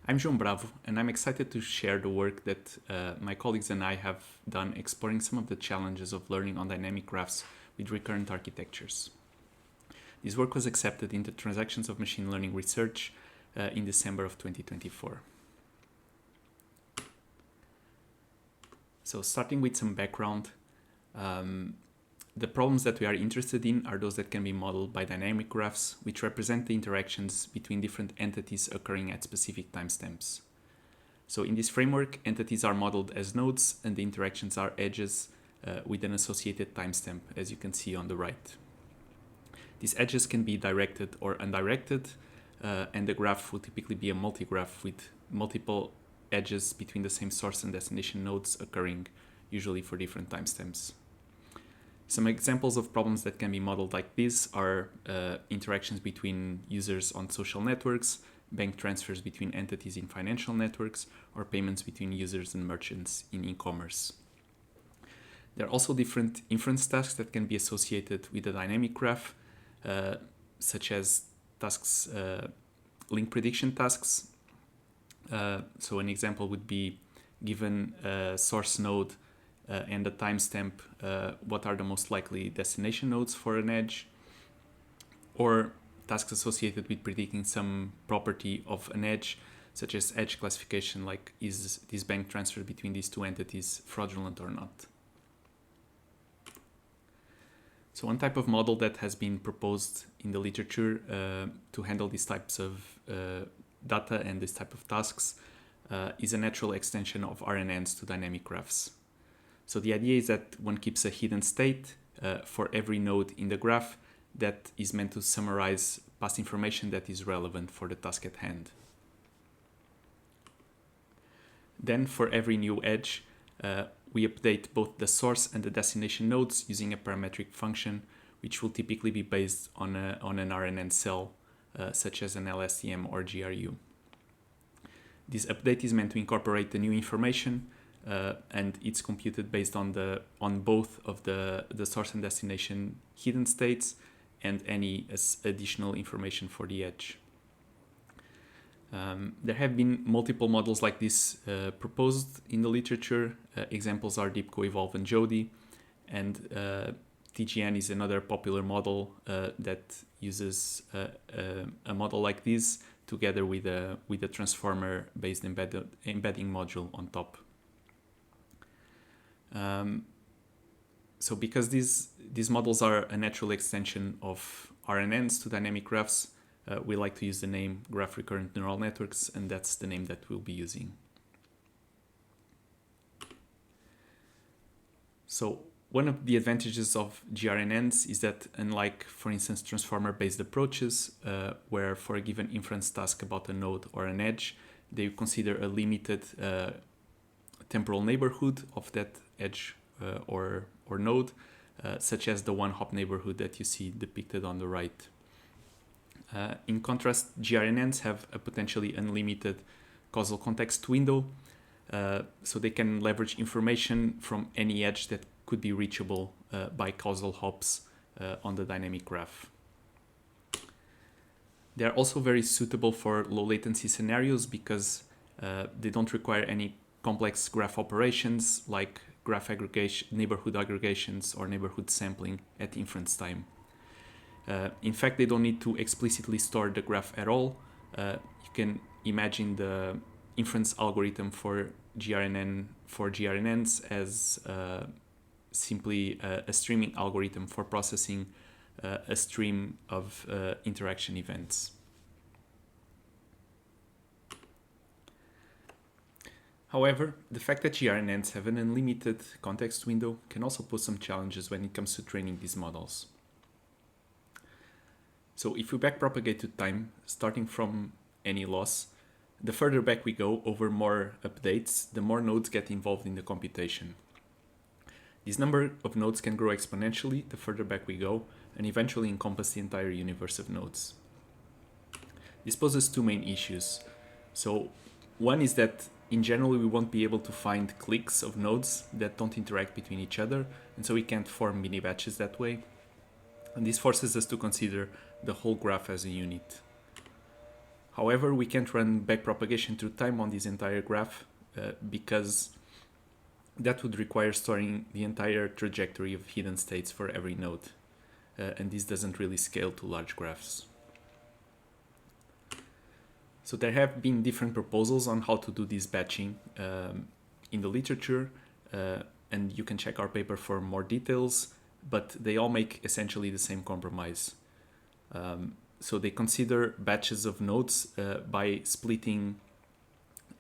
I'm João Bravo, and I'm excited to share the work that my colleagues and I have done exploring some of the challenges of learning on dynamic graphs with recurrent architectures. This work was accepted in the Transactions of Machine Learning Research in December of 2024. So starting with some background, the problems that we are interested in are those that can be modeled by dynamic graphs, which represent the interactions between different entities occurring at specific timestamps. So in this framework, entities are modeled as nodes and the interactions are edges with an associated timestamp, as you can see on the right. These edges can be directed or undirected, and the graph will typically be a multigraph with multiple edges between the same source and destination nodes occurring usually for different timestamps. Some examples of problems that can be modeled like this are interactions between users on social networks, bank transfers between entities in financial networks, or payments between users and merchants in e-commerce. There are also different inference tasks that can be associated with a dynamic graph, such as tasks, link prediction tasks. So an example would be, given a source node and a timestamp, what are the most likely destination nodes for an edge, or tasks associated with predicting some property of an edge, such as edge classification, like is this bank transfer between these two entities fraudulent or not. So one type of model that has been proposed in the literature to handle these types of data and this type of tasks is a natural extension of RNNs to dynamic graphs. So the idea is that one keeps a hidden state for every node in the graph that is meant to summarize past information that is relevant for the task at hand. Then for every new edge, we update both the source and the destination nodes using a parametric function, which will typically be based on an RNN cell, such as an LSTM or GRU. This update is meant to incorporate the new information, and it's computed based on both of the source and destination hidden states and any additional information for the edge. There have been multiple models like this proposed in the literature. Examples are Deep Coevolve and Jody, and TGN is another popular model that uses a model like this together with a transformer-based embedding module on top. So because these models are a natural extension of RNNs to dynamic graphs, we like to use the name graph recurrent neural networks, and that's the name that we'll be using. So one of the advantages of GRNNs is that, unlike, for instance, transformer-based approaches, where for a given inference task about a node or an edge, they consider a limited temporal neighborhood of that edge or node, such as the one-hop neighborhood that you see depicted on the right. In contrast, GRNNs have a potentially unlimited causal context window, so they can leverage information from any edge that could be reachable by causal hops on the dynamic graph. They are also very suitable for low latency scenarios because they don't require any complex graph operations like graph aggregation, neighborhood aggregations, or neighborhood sampling at inference time. In fact, they don't need to explicitly store the graph at all. You can imagine the inference algorithm for GRNNs as simply a streaming algorithm for processing a stream of interaction events. However, the fact that GRNNs have an unlimited context window can also pose some challenges when it comes to training these models. So if we backpropagate to time, starting from any loss, the further back we go over more updates, the more nodes get involved in the computation. This number of nodes can grow exponentially the further back we go, and eventually encompass the entire universe of nodes. This poses two main issues. So one is that in general we won't be able to find cliques of nodes that don't interact between each other, and so we can't form mini batches that way. And this forces us to consider the whole graph as a unit. However, we can't run backpropagation through time on this entire graph because that would require storing the entire trajectory of hidden states for every node. And this doesn't really scale to large graphs. So there have been different proposals on how to do this batching in the literature, and you can check our paper for more details, but they all make essentially the same compromise. So they consider batches of nodes by splitting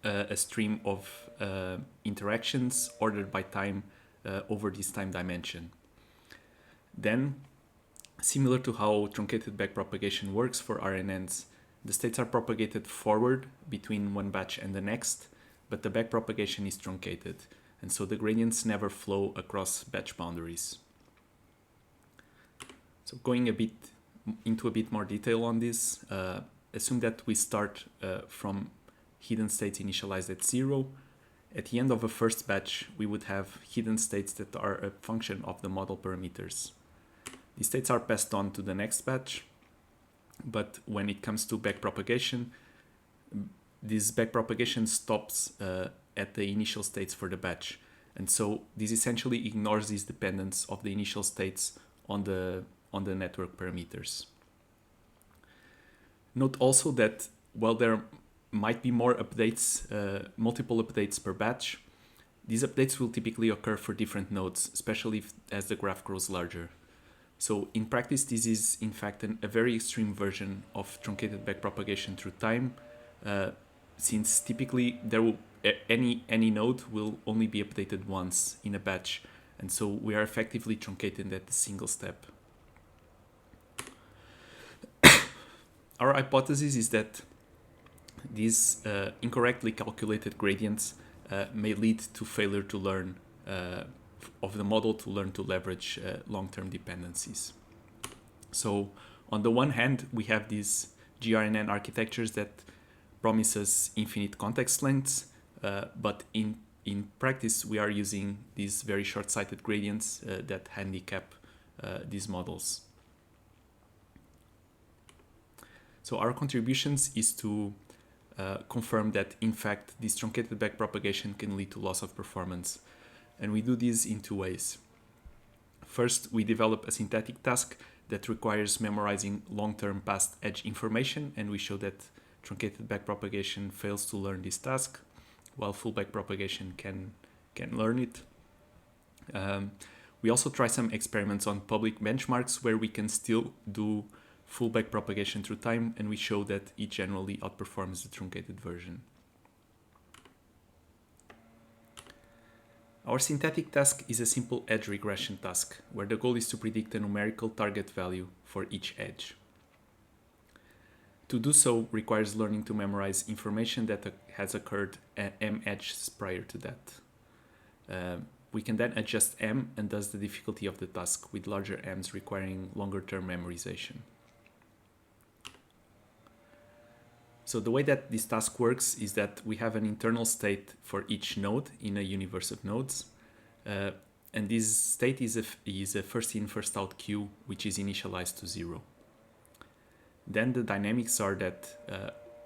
a stream of interactions ordered by time over this time dimension. Then, similar to how truncated backpropagation works for RNNs, the states are propagated forward between one batch and the next, but the backpropagation is truncated, and so the gradients never flow across batch boundaries. So going into a bit more detail on this, assume that we start from hidden states initialized at 0. At the end of a first batch, we would have hidden states that are a function of the model parameters. These states are passed on to the next batch, but when it comes to backpropagation, this backpropagation stops at the initial states for the batch. And so this essentially ignores this dependence of the initial states on the network parameters. Note also that while there might be more updates, multiple updates per batch, these updates will typically occur for different nodes, especially as the graph grows larger. So in practice, this is in fact a very extreme version of truncated backpropagation through time, since typically any node will only be updated once in a batch, and so we are effectively truncated at a single step. Our hypothesis is that these incorrectly calculated gradients may lead to failure to learn of the model to learn to leverage long-term dependencies. So on the one hand, we have these GRNN architectures that promise us infinite context lengths, but in practice, we are using these very short-sighted gradients that handicap these models. So our contributions is to confirm that, in fact, this truncated backpropagation can lead to loss of performance. And we do this in two ways. First, we develop a synthetic task that requires memorizing long-term past edge information, and we show that truncated backpropagation fails to learn this task, while full backpropagation can learn it. We also try some experiments on public benchmarks where we can still do full backpropagation through time, and we show that it generally outperforms the truncated version. Our synthetic task is a simple edge regression task, where the goal is to predict a numerical target value for each edge. To do so requires learning to memorize information that has occurred at m edges prior to that. We can then adjust m and thus the difficulty of the task, with larger m's requiring longer-term memorization. So the way that this task works is that we have an internal state for each node in a universe of nodes. And this state is a first in, first out queue, which is initialized to 0. Then the dynamics are that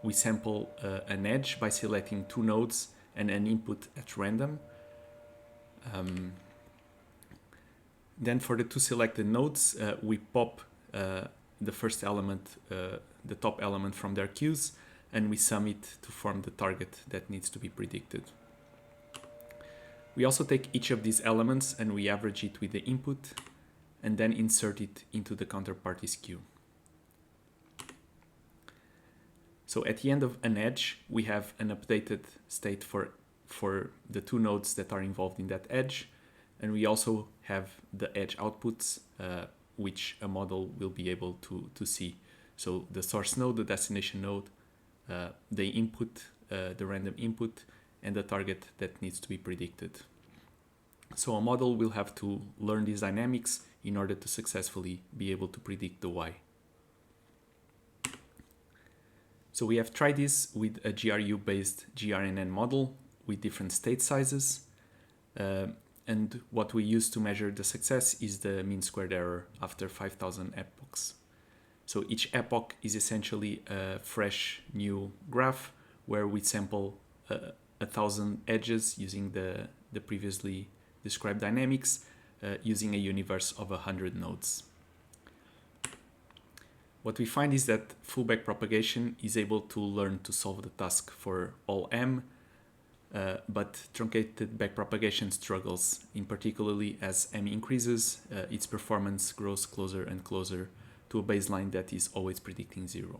we sample an edge by selecting two nodes and an input at random. Then for the two selected nodes, we pop the first element, the top element from their queues, and we sum it to form the target that needs to be predicted. We also take each of these elements and we average it with the input and then insert it into the counterparty's queue. So at the end of an edge, we have an updated state for the two nodes that are involved in that edge, and we also have the edge outputs, which a model will be able to see. So the source node, the destination node, the input, the random input, and the target that needs to be predicted. So a model will have to learn these dynamics in order to successfully be able to predict the Y. So we have tried this with a GRU-based GRNN model with different state sizes. And what we use to measure the success is the mean squared error after 5,000 epochs. So each epoch is essentially a fresh new graph where we sample 1,000 edges using the previously described dynamics using a universe of 100 nodes. What we find is that full backpropagation is able to learn to solve the task for all m, but truncated backpropagation struggles, in particularly as m increases, its performance grows closer and closer to a baseline that is always predicting 0.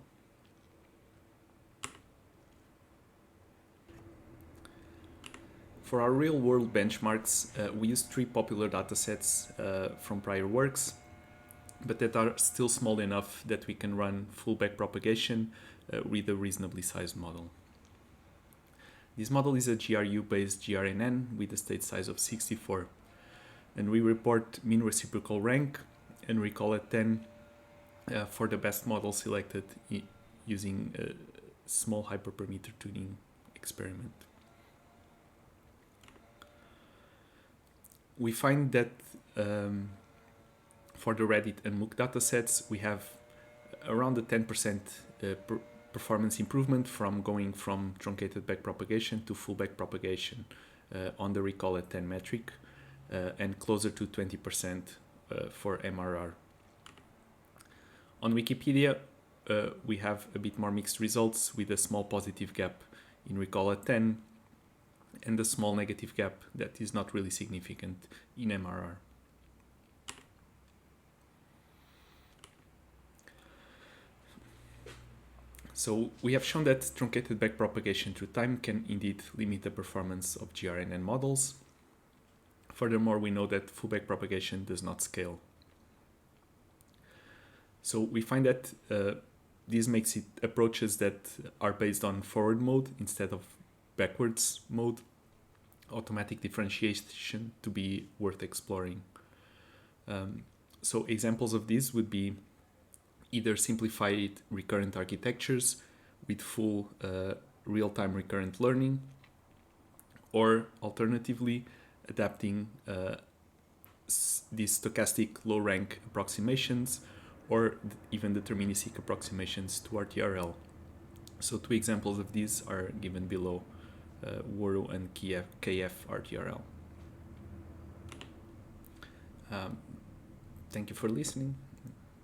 For our real-world benchmarks, we use 3 popular datasets from prior works, but that are still small enough that we can run full backpropagation with a reasonably sized model. This model is a GRU-based GRNN with a state size of 64, and we report mean reciprocal rank and recall at 10 for the best model selected using a small hyperparameter tuning experiment. We find that for the Reddit and MOOC datasets, we have around a 10% performance improvement from going from truncated backpropagation to full backpropagation on the recall at 10 metric, and closer to 20% for MRR. On Wikipedia, we have a bit more mixed results with a small positive gap in recall at 10 and a small negative gap that is not really significant in MRR. So we have shown that truncated backpropagation through time can indeed limit the performance of GRNN models. Furthermore, we know that full backpropagation does not scale. So we find that this makes it approaches that are based on forward mode instead of backwards mode automatic differentiation to be worth exploring. So examples of this would be either simplified recurrent architectures with full real-time recurrent learning, or alternatively adapting these stochastic low-rank approximations or even deterministic approximations to RTRL. So 2 examples of these are given below, WRU and KF RTRL. Thank you for listening.